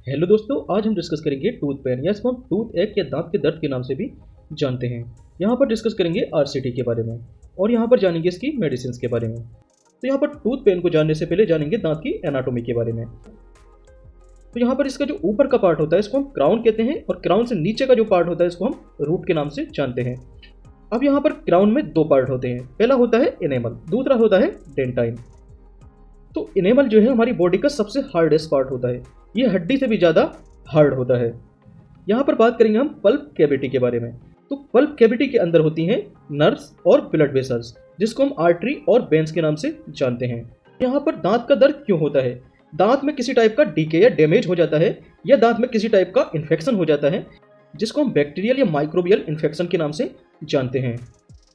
Hello दोस्तों, आज हम डिस्कस करेंगे टूथ पेन या इसको हम टूथ एक या दांत के दर्द के नाम से भी जानते हैं। यहाँ पर डिस्कस करेंगे आरसीटी के बारे में और यहाँ पर जानेंगे इसकी मेडिसिन के बारे में। तो यहाँ पर टूथ पेन को जानने से पहले जानेंगे दांत की एनाटॉमी के बारे में। तो यहाँ पर इसका जो ऊपर का पार्ट होता है इसको हम क्राउन कहते हैं और क्राउन से नीचे का जो पार्ट होता है इसको हम रूट के नाम से जानते हैं। अब यहाँ पर क्राउन में दो पार्ट होते हैं, पहला होता है इनेमल, दूसरा होता है डेंटाइन। तो इनेमल जो है हमारी बॉडी का सबसे हार्डेस्ट पार्ट होता है, ये हड्डी से भी ज़्यादा हार्ड होता है। यहाँ पर बात करेंगे हम पल्प कैविटी के बारे में। तो पल्प कैविटी के अंदर होती हैं नर्व्स और ब्लड वेसल्स, जिसको हम आर्टरी और वेन्स के नाम से जानते हैं। यहाँ पर दांत का दर्द क्यों होता है? दांत में किसी टाइप का डीके या डैमेज हो जाता है या दांत में किसी टाइप का इन्फेक्शन हो जाता है, जिसको हम बैक्टीरियल या माइक्रोबियल इन्फेक्शन के नाम से जानते हैं।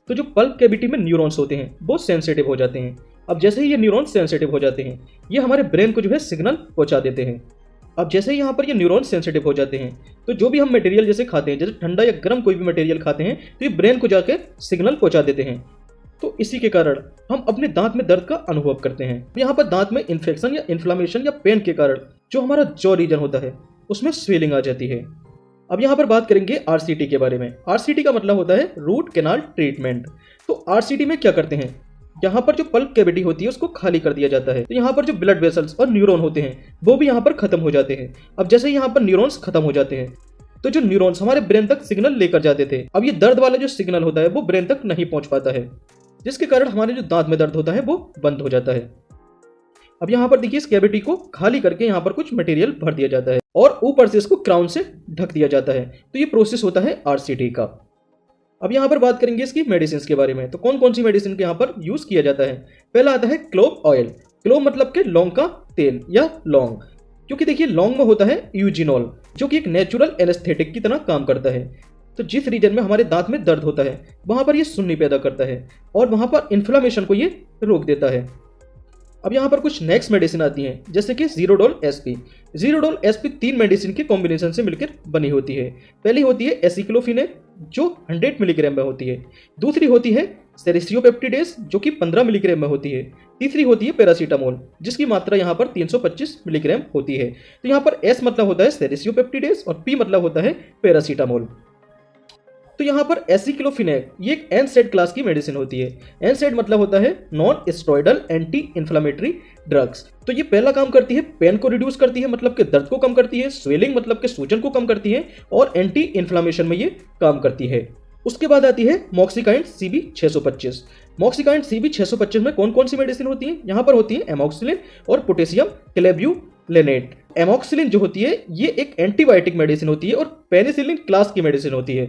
तो जो पल्प कैविटी में न्यूरॉन्स होते हैं वो सेंसिटिव हो जाते हैं। अब जैसे ही ये न्यूरॉन्स सेंसिटिव हो जाते हैं, ये हमारे ब्रेन को जो है सिग्नल पहुंचा देते हैं। अब जैसे ही यहाँ पर ये न्यूरॉन्स सेंसिटिव हो जाते हैं, तो जो भी हम मटेरियल जैसे खाते हैं, जैसे ठंडा या गर्म कोई भी मटेरियल खाते हैं, तो ये ब्रेन को जाकर सिग्नल पहुंचा देते हैं। तो इसी के कारण हम अपने दांत में दर्द का अनुभव करते हैं। यहाँ पर दांत में इन्फेक्शन या इन्फ्लामेशन या पेन के कारण जो हमारा जॉ रीजन होता है उसमें स्वेलिंग आ जाती है। अब यहाँ पर बात करेंगे आरसीटी के बारे में। आरसीटी का मतलब होता है रूट कैनाल ट्रीटमेंट। तो आरसीटी में क्या करते हैं, यहाँ पर जो पल्प कैविटी होती है उसको खाली कर दिया जाता है। तो यहाँ पर जो ब्लड वेसल्स और न्यूरॉन होते हैं वो भी यहाँ पर खत्म हो जाते हैं। अब जैसे ही यहाँ पर न्यूरॉन्स खत्म हो जाते हैं, तो जो न्यूरॉन्स हमारे ब्रेन तक सिग्नल लेकर जाते थे, अब ये दर्द वाला जो सिग्नल होता है वो ब्रेन तक नहीं पहुंच पाता है, जिसके कारण हमारे जो दांत में दर्द होता है वो बंद हो जाता है। अब यहाँ पर देखिए, इस कैविटी को खाली करके यहाँ पर कुछ मटेरियल भर दिया जाता है और ऊपर से इसको क्राउन से ढक दिया जाता है। तो ये प्रोसेस होता है आरसीटी का। अब यहाँ पर बात करेंगे इसकी मेडिसिन के बारे में। तो कौन कौन सी मेडिसिन के यहाँ पर यूज किया जाता है? पहला आता है क्लोव ऑयल। क्लोव मतलब के लौंग का तेल या लौंग, क्योंकि देखिए लौंग में होता है यूजिनॉल, जो कि एक नेचुरल एनेस्थेटिक की तरह काम करता है। तो जिस रीजन में हमारे दांत में दर्द होता है वहां पर ये सुन्नी पैदा करता है और वहां पर इन्फ्लामेशन को ये रोक देता है। अब यहाँ पर कुछ नेक्स्ट मेडिसिन आती हैं, जैसे कि Zerodol SP. Zerodol SP 3 medicine के कॉम्बिनेशन से मिलकर बनी होती है। पहली होती है एसिक्लोफिनेक, जो 100 मिलीग्राम में होती है। दूसरी होती है सेरिसियोपेप्टिडेस, जो कि 15 मिलीग्राम में होती है। तीसरी होती है पैरासीटामोल, जिसकी मात्रा यहाँ पर 325 मिलीग्राम होती है। तो यहाँ पर एस मतलब होता है सेरिसियोपेप्टिडेस और पी मतलब होता है पैरासीटामोल। तो यहाँ पर एसिक्लोफिनेक ये एक एनसेड क्लास की मेडिसिन होती है। एनसेड मतलब होता है non steroidal anti inflammatory drugs. तो ये पहला काम करती है, पेन को रिड्यूस करती है, मतलब कि दर्द को कम करती है, स्वेलिंग मतलब कि सूजन को कम करती है, और एंटी इन्फ्लामेशन में ये काम करती है। उसके बाद आती है मॉक्सिकाइंड सीबी 625। मॉक्सिकाइंड सीबी 625 में कौन कौन सी मेडिसिन होती है? यहाँ पर होती है एमॉक्सिलिन और पोटेशियम क्लेब्यूलेनेट। एमॉक्सिलिन जो होती है ये एक एंटीबायोटिक मेडिसिन होती है और पेनिसिलिन क्लास की मेडिसिन होती है।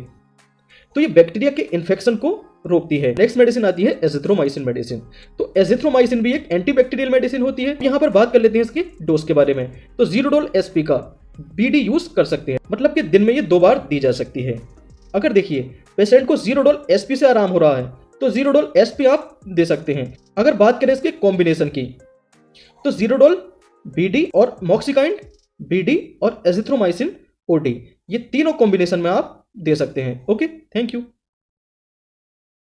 तो ये बैक्टीरिया के इन्फेक्शन को रोकती है। नेक्स्ट मेडिसिन आती है एजिथ्रोमाइसिन मेडिसिन। तो एजिथ्रोमाइसिन भी एक एंटीबैक्टीरियल मेडिसिन होती है। यहाँ पर बात कर लेते हैं इसके डोज के बारे में। तो जीरोडोल एसपी का बीडी यूज कर सकते हैं, मतलब कि दिन में ये 2 बार दी जा सकती है। अगर देखिए पेशेंट को जीरोडोल एसपी से आराम हो रहा है तो जीरोडोल एसपी आप दे सकते हैं। अगर बात करें इसके कॉम्बिनेशन की, तो जीरोडोल बीडी और मॉक्सिकाइंड बीडी और एजिथ्रोमाइसिन ओडी, ये तीनों कॉम्बिनेशन में आप दे सकते हैं। Okay, thank you.